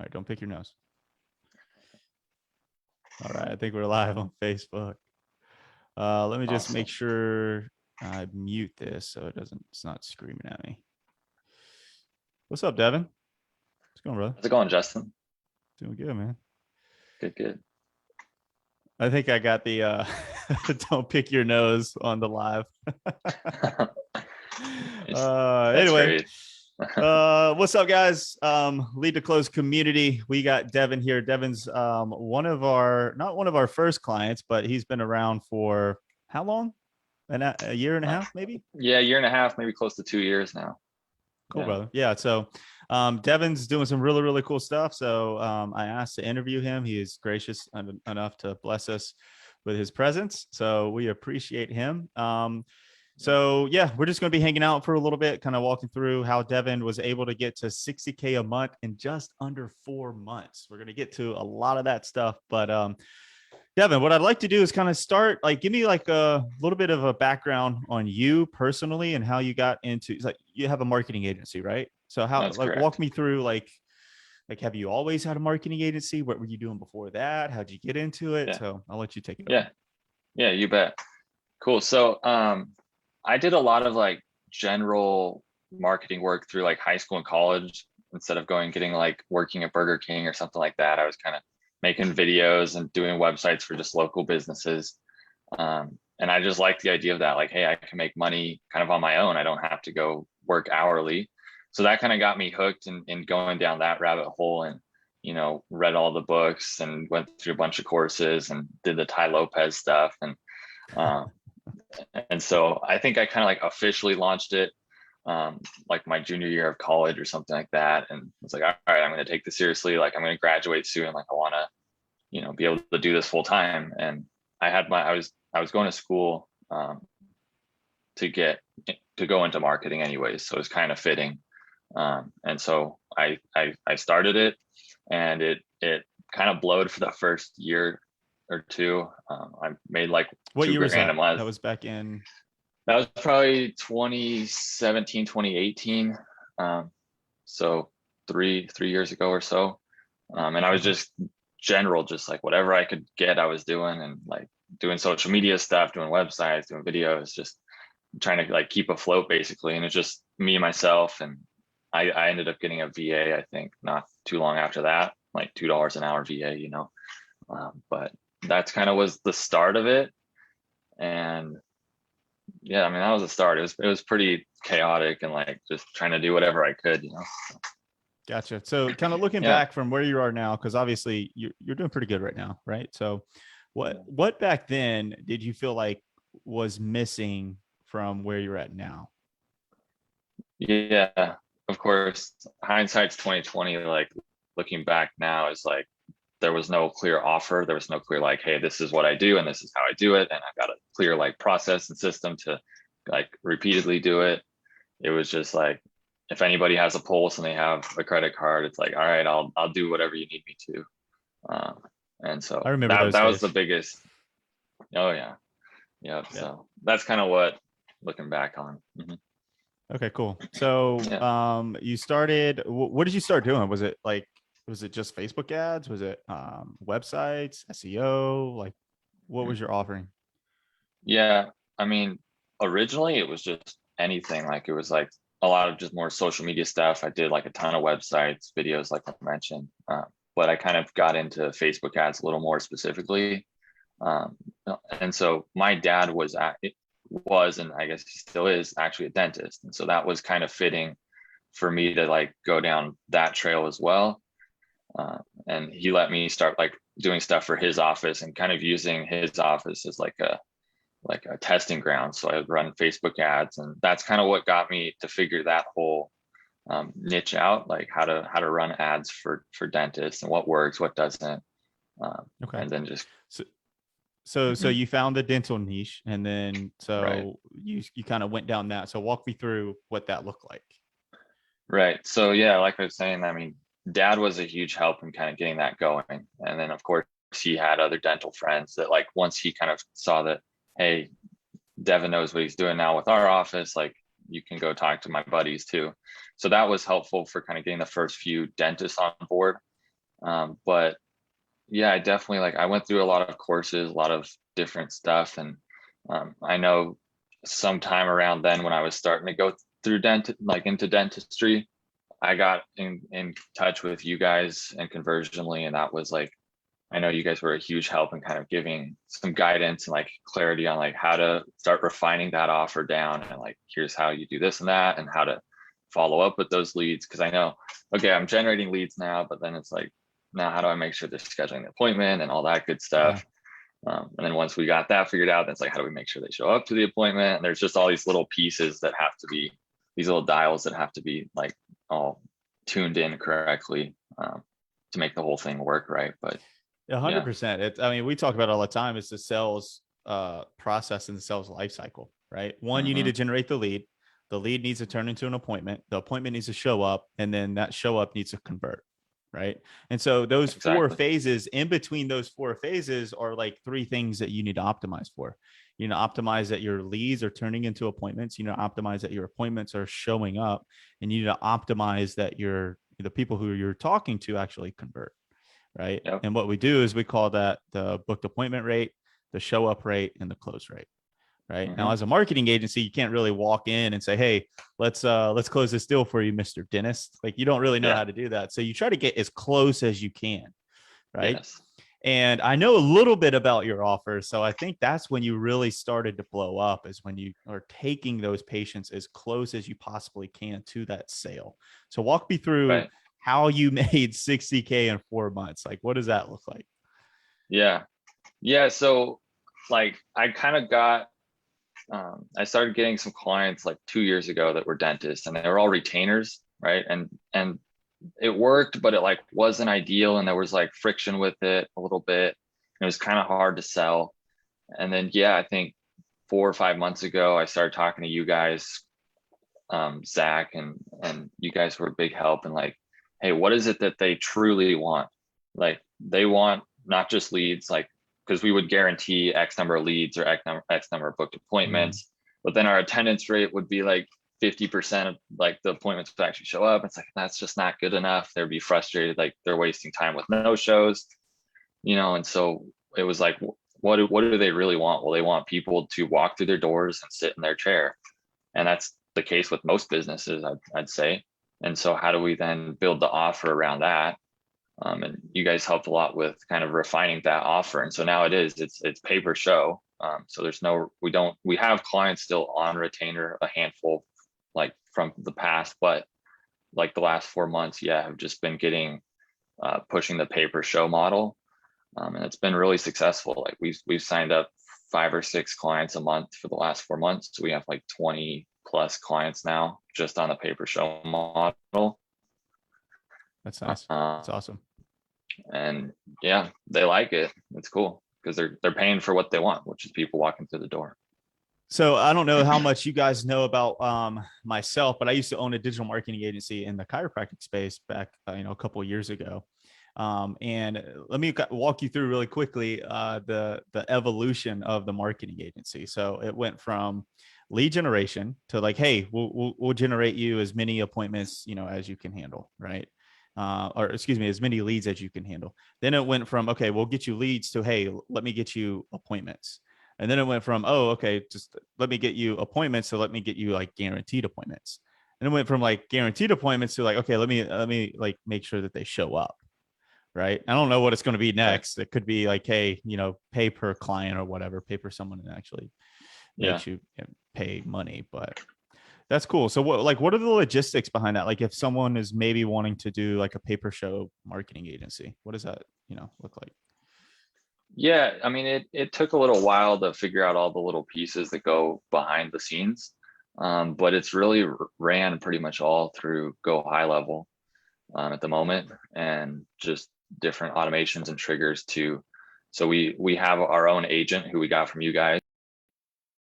right, don't pick your nose. All right, I think we're live on Facebook. Let me just make sure I mute this so it's not screaming at me. What's up, Devyn? What's going, brother? How's it going, Justin? Doing good, man. Good. I think I got the don't pick your nose on the live. Anyway, what's up, guys? Lead to Close community. We got Devyn here. Devyn's not one of our first clients, but he's been around for how long? A year and a half, maybe? Yeah, a year and a half, maybe close to 2 years now. Cool, brother. Yeah. So Devyn's doing some really, really cool stuff. So I asked to interview him. He is gracious enough to bless us with his presence. So we appreciate him. So yeah, we're just going to be hanging out for a little bit, kind of walking through how Devyn was able to get to $60K a month in just under 4 months. We're going to get to a lot of that stuff, but Devyn, what I'd like to do is kind of start, give me a little bit of a background on you personally and how you got into, you have a marketing agency, right? So how, walk me through, have you always had a marketing agency? What were you doing before that? How'd you get into it? Yeah. So I'll let you take it over. Yeah, you bet. Cool. So I did a lot of general marketing work through high school and college. Instead of getting working at Burger King or something like that, I was kind of making videos and doing websites for just local businesses. And I just liked the idea of that, hey, I can make money kind of on my own. I don't have to go work hourly. So that kind of got me hooked in going down that rabbit hole, and, read all the books and went through a bunch of courses and did the Tai Lopez stuff. And so I think I kind of officially launched it my junior year of college or something like that. And it's all right, I'm going to take this seriously. I'm going to graduate soon. I want to, be able to do this full time. And I was going to school to go into marketing anyways. So it was kind of fitting. And so I started it, and it kind of blowed for the first year or two. I made what year was that? That was back in. That was probably 2017, 2018. So three years ago or so. And I was just whatever I could get, I was doing, and doing social media stuff, doing websites, doing videos, just trying to keep afloat basically. And it's just me, myself, and I ended up getting a VA, I think not too long after that, $2 an hour VA, but that's kind of was the start of it. And yeah, I mean, that was the start. It was pretty chaotic and just trying to do whatever I could, Gotcha. So kind of looking back from where you are now, because obviously you're doing pretty good right now, right? So what back then did you feel like was missing from where you're at now? Yeah, of course, hindsight's 2020. Looking back now is there was no clear offer. There was no clear hey, this is what I do and this is how I do it, and I've got a clear process and system to repeatedly do it. It was just if anybody has a pulse and they have a credit card, it's all right, I'll do whatever you need me to. And so I remember that was the biggest. Oh yeah. So that's kind of what looking back on. Mm-hmm. Okay, cool. So you started, what did you start doing? Was it just Facebook ads? Was it websites, SEO? What was your offering? Yeah, I mean, originally it was just anything. It was a lot of just more social media stuff. I did a ton of websites, videos, like I mentioned, but I kind of got into Facebook ads a little more specifically. And so my dad was, and I guess he still is, actually a dentist. And so that was kind of fitting for me to go down that trail as well. And he let me start doing stuff for his office and kind of using his office as a testing ground. So I would run Facebook ads, and that's kind of what got me to figure that whole niche out, how to run ads for dentists and what works, what doesn't. Okay. And then just so you found the dental niche, and then you kind of went down that. So walk me through what that looked like. Right. So yeah, like I was saying, I mean, Dad was a huge help in kind of getting that going. And then of course he had other dental friends that once he kind of saw that, hey, Devyn knows what he's doing now with our office, you can go talk to my buddies too. So that was helpful for kind of getting the first few dentists on board. But yeah, I definitely like, I went through a lot of courses, a lot of different stuff. And I know sometime around then when I was starting to go through like into dentistry, I got in touch with you guys and Conversionly, and that was like, I know you guys were a huge help in kind of giving some guidance and like clarity on like how to start refining that offer down, and like, here's how you do this and that, and how to follow up with those leads. Cause I know, okay, I'm generating leads now, but then it's like, now how do I make sure they're scheduling the appointment and all that good Yeah. stuff? And then once we got that figured out, then it's like, how do we make sure they show up to the appointment? And there's just all these little pieces that have to be, these little dials that have to be like all tuned in correctly, to make the whole thing work right. But yeah. 100%. I mean, we talk about it all the time. It's the sales process and the sales life cycle, right? One, you need Mm-hmm. to generate the lead. The lead needs to turn into an appointment. The appointment needs to show up, and then that show up needs to convert, right? And so those four Exactly. phases, in between those four phases, are like three things that you need to optimize for. You know, optimize that your leads are turning into appointments. You know, optimize that your appointments are showing up, and you need to optimize that the people who you're talking to actually convert, right? Yep. And what we do is we call that the booked appointment rate, the show up rate, and the close rate. Right now, Mm-hmm. as a marketing agency, you can't really walk in and say, "Hey, let's close this deal for you, Mr. Dentist." Like, you don't really know Yeah. how to do that, so you try to get as close as you can, right? Yes. And I know a little bit about your offer, so I think that's when you really started to blow up, is when you are taking those patients as close as you possibly can to that sale. So walk me through Right. how you made 60K in 4 months. Like, what does that look like? Yeah. Yeah. So like I kind of got, I started getting some clients like 2 years ago that were dentists, and they were all retainers, right? And it worked, but it like wasn't ideal, and there was like friction with it a little bit. It was kind of hard to sell. And then yeah, I think 4 or 5 months ago, I started talking to you guys, Zach, and you guys were a big help. And like, hey, what is it that they truly want? Like, they want not just leads, like, because we would guarantee X number of leads or X number of booked Mm, appointments, but then our attendance rate would be like 50% of like the appointments would actually show up. It's like, that's just not good enough. They'd be frustrated, like they're wasting time with no shows, and so it was like, what do they really want? Well, they want people to walk through their doors and sit in their chair, and that's the case with most businesses, I'd say. And so how do we then build the offer around that? And you guys helped a lot with kind of refining that offer. And so now it's pay per show. So there's no, we have clients still on retainer, a handful like from the past, but like the last 4 months, yeah, have just been getting, pushing the pay per show model. And it's been really successful. Like we've signed up 5 or 6 clients a month for the last 4 months. So we have like 20 plus clients now just on the pay per show model. that's nice. Uh, That's awesome. and yeah, they like it. It's cool because they're paying for what they want, which is people walking through the door. So I don't know how much you guys know about myself, but I used to own a digital marketing agency in the chiropractic space back, a couple of years ago. And let me walk you through really quickly the evolution of the marketing agency. So it went from lead generation to like, hey, we'll generate you as many appointments as you can handle, right? Or excuse me, as many leads as you can handle. Then it went from, okay, we'll get you leads, to, hey, let me get you appointments. And then it went from, oh, okay, just let me get you appointments, so let me get you like guaranteed appointments. And it went from like guaranteed appointments to like, okay, let me like make sure that they show up. Right. I don't know what it's going to be Right. next. It could be like, hey, pay per client or whatever, pay per someone that actually Yeah. makes you pay money. But that's cool. So what are the logistics behind that? Like, if someone is maybe wanting to do like a pay per show marketing agency, what does that, look like? Yeah. I mean, it took a little while to figure out all the little pieces that go behind the scenes. But it's really ran pretty much all through Go High Level, at the moment, and just different automations and triggers to, so we have our own agent who we got from you guys.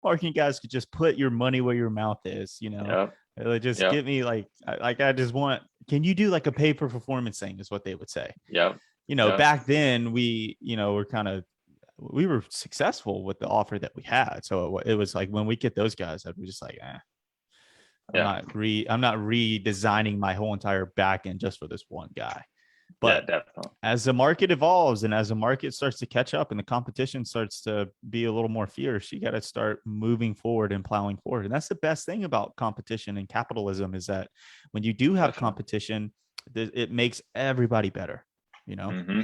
Marketing guys could just put your money where your mouth is, Yep. Just Yep. get me like I just want, can you do like a pay per performance thing, is what they would say. Yep. Yep. Back then we, we were successful with the offer that we had. So it was like, when we get those guys, I'd be just like, I'm Yeah. not redesigning my whole entire back end just for this one guy. Yeah, But definitely. as the market evolves and as the market starts to catch up and the competition starts to be a little more fierce, you got to start moving forward and plowing forward. And that's the best thing about competition and capitalism, is that when you do have Definitely. competition, it makes everybody better, you know? Hmm.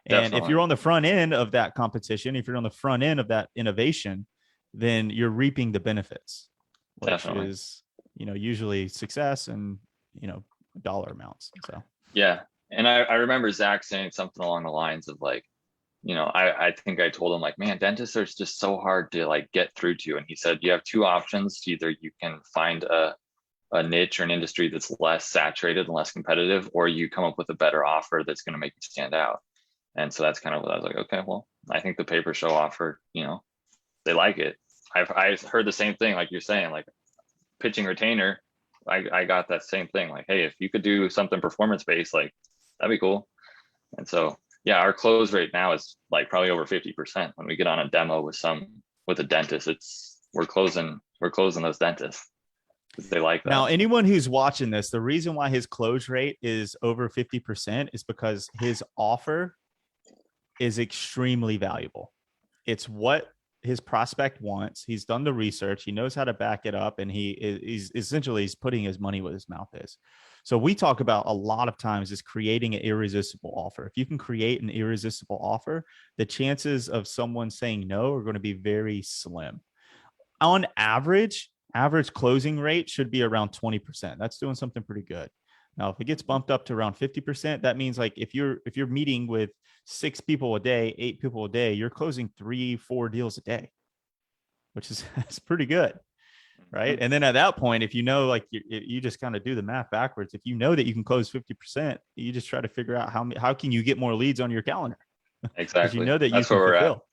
And if Definitely. you're on the front end of that competition, if you're on the front end of that innovation, then you're reaping the benefits, which Definitely. is, usually success and, dollar amounts. So, Yeah. And I remember Zach saying something along the lines of like, I think I told him like, man, dentists are just so hard to like get through to. And he said, you have two options. Either you can find a niche or an industry that's less saturated and less competitive, or you come up with a better offer that's going to make you stand out. And so that's kind of what I was like, okay, well, I think the paper show offer, they like it. I heard the same thing, like you're saying, like pitching retainer. I got that same thing. Like, hey, if you could do something performance based, like that'd be cool. And so, yeah, our close rate now is like probably over 50%. When we get on a demo with a dentist, we're closing those dentists because they like now, that. anyone who's watching this, the reason why his close rate is over 50% is because his offer is extremely valuable. It's what his prospect wants. He's done the research. He knows how to back it up, and he's essentially he's putting his money where his mouth is. So we talk about a lot of times is creating an irresistible offer. If you can create an irresistible offer, the chances of someone saying no are going to be very slim. On average closing rate should be around 20%. That's doing something pretty good. Now, if it gets bumped up to around 50%, that means like if you're meeting with 6 people a day, 8 people a day, you're closing 3, 4 deals a day, which is that's pretty good, right? Mhm. And then at that point, if you know, like you just kind of do the math backwards. If you know that you can close 50%, you just try to figure out how can you get more leads on your calendar because you Exactly. know that you That's can where we're at. fulfill.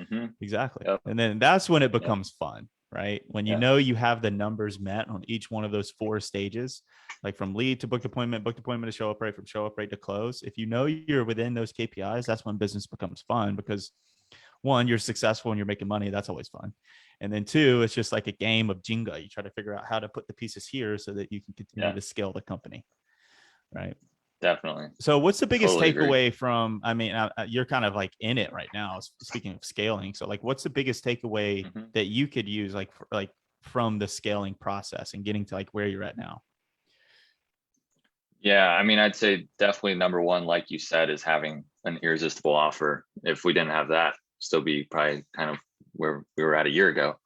Hmm. Exactly. Yep. And then that's when it Yeah. becomes fun, right? When you Yeah. know you have the numbers met on each one of those 4 stages, like from lead to booked appointment to show up rate, from show up rate to close. If you know you're within those KPIs, that's when business becomes fun because one, you're successful and you're making money. That's always fun. And then two, it's just like a game of Jenga. You try to figure out how to put the pieces here so that you can continue Yeah. to scale the company, right? Definitely. So what's the biggest Totally agree. takeaway from, I mean, you're kind of like in it right now, speaking of scaling. So like, what's the biggest takeaway Hmm. that you could use like from the scaling process and getting to like where you're at now? Yeah. I mean, I'd say definitely number one, like you said, is having an irresistible offer. If we didn't have that, still be probably kind of where we were at a year ago.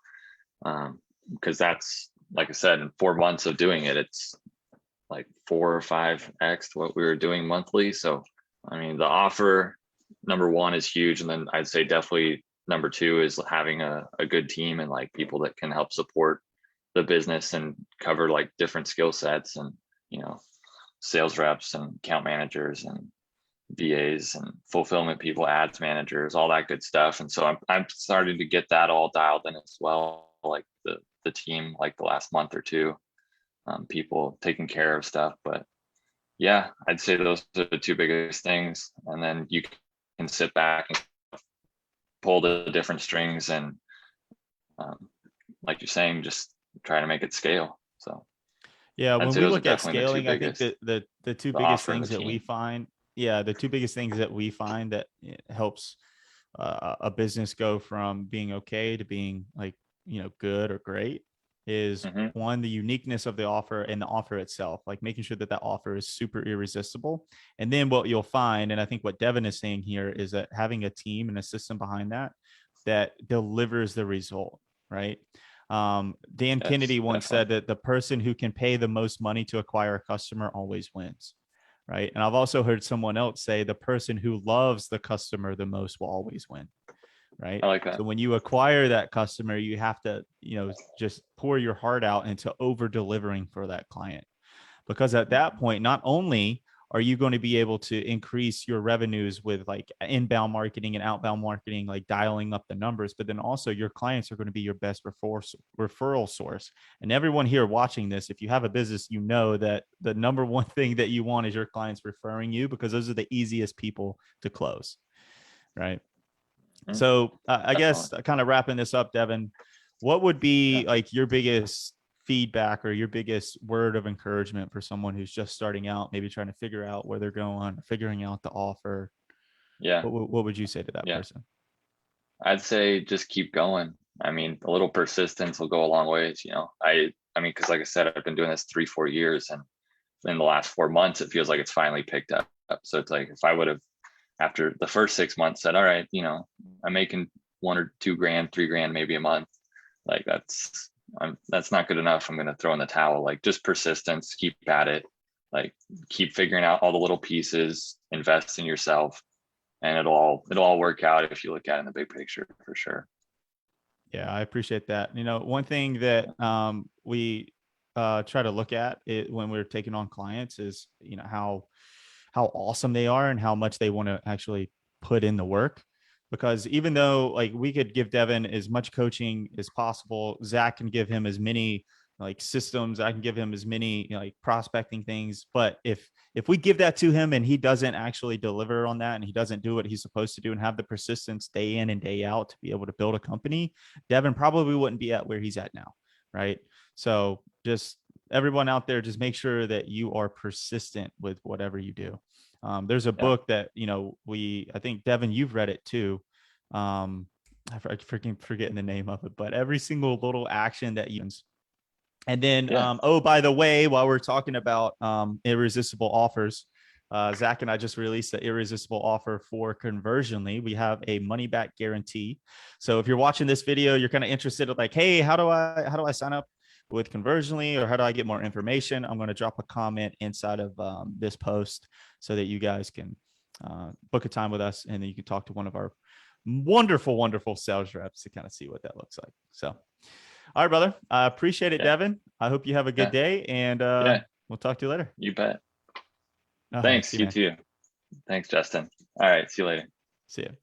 Because that's, like I said, in 4 months of doing it, it's like 4 or 5x what we were doing monthly. So, I mean, the offer number one is huge. And then I'd say definitely number two is having a good team and like people that can help support the business and cover like different skill sets and, you know, sales reps and account managers and VAs and fulfillment people, ads managers, all that good stuff. And so I'm starting to get that all dialed in as well. Like the team, like the last month or two, people taking care of stuff. But yeah, I'd say those are the two biggest things. And then you can sit back and pull the different strings and, um, like you're saying, just try to make it scale. So Yeah, I'd when say we those are look at definitely the two scaling, I think biggest, that the two the biggest offer and the things that we team. find, yeah, the two biggest things that we find that helps a business go from being okay to being like, good or great is Hmm. one, the uniqueness of the offer and the offer itself, like making sure that that offer is super irresistible. And then what you'll find, and I think what Devyn is saying here, is that having a team and a system behind that that delivers the result, right? Dan Yes, Kennedy once definitely. said that the person who can pay the most money to acquire a customer always wins, right? And I've also heard someone else say the person who loves the customer the most will always win, right? I like So that. when you acquire that customer, you have to, just pour your heart out into over delivering for that client. Because at that point, not only are you going to be able to increase your revenues with like inbound marketing and outbound marketing, like dialing up the numbers, but then also your clients are going to be your best referral source. And everyone here watching this, if you have a business, you know that the number one thing that you want is your clients referring you because those are the easiest people to close, right? Mhm. So I Definitely. guess kind of wrapping this up, Devyn, what would Yeah. be like your biggest feedback or your biggest word of encouragement for someone who's just starting out, maybe trying to figure out where they're going, figuring out the offer? Yeah. What would you say to that Yeah. person? I'd say just keep going. I mean, a little persistence will go a long ways, you know. I mean, because like I said, I've been doing this 3, 4 years, and in the last 4 months, it feels like it's finally picked up. So it's like if I would have, after the first 6 months, said, all right, you know, I'm making 1 or 2 grand, 3 grand, maybe a month, like that's not good enough. I'm gonna throw in the towel. Like just persistence, keep at it, like keep figuring out all the little pieces, invest in yourself, and it'll all work out if you look at it in the big picture for sure. Yeah, I appreciate that. You know, one thing that we try to look at it when we're taking on clients is, you know, how awesome they are and how much they want to actually put in the work. Because even though like we could give Devyn as much coaching as possible, Zach can give him as many like systems, I can give him as many, you know, like prospecting things. But if we give that to him and he doesn't actually deliver on that and he doesn't do what he's supposed to do and have the persistence day in and day out to be able to build a company, Devyn probably wouldn't be at where he's at now. Right. So just everyone out there, just make sure that you are persistent with whatever you do. There's a Yeah. book that, you know, I think Devyn, you've read it too. I forgetting the name of it, but every single little action that you, and then, Yeah. oh, by the way, while we're talking about irresistible offers, Zach and I just released the irresistible offer for Conversionly. We have a money back guarantee. So if you're watching this video, you're kind of interested in like, hey, how do I sign up with Conversionly, or how do I get more information? I'm going to drop a comment inside of this post so that you guys can book a time with us, and then you can talk to one of our wonderful, wonderful sales reps to kind of see what that looks like. So. All right, brother. I appreciate it, Yeah. Devyn. I hope you have a good Yeah. day, and Yeah. we'll talk to you later. You bet. All right. See Thanks. you, You man. too. Thanks, Justin. All right. See you later. See you.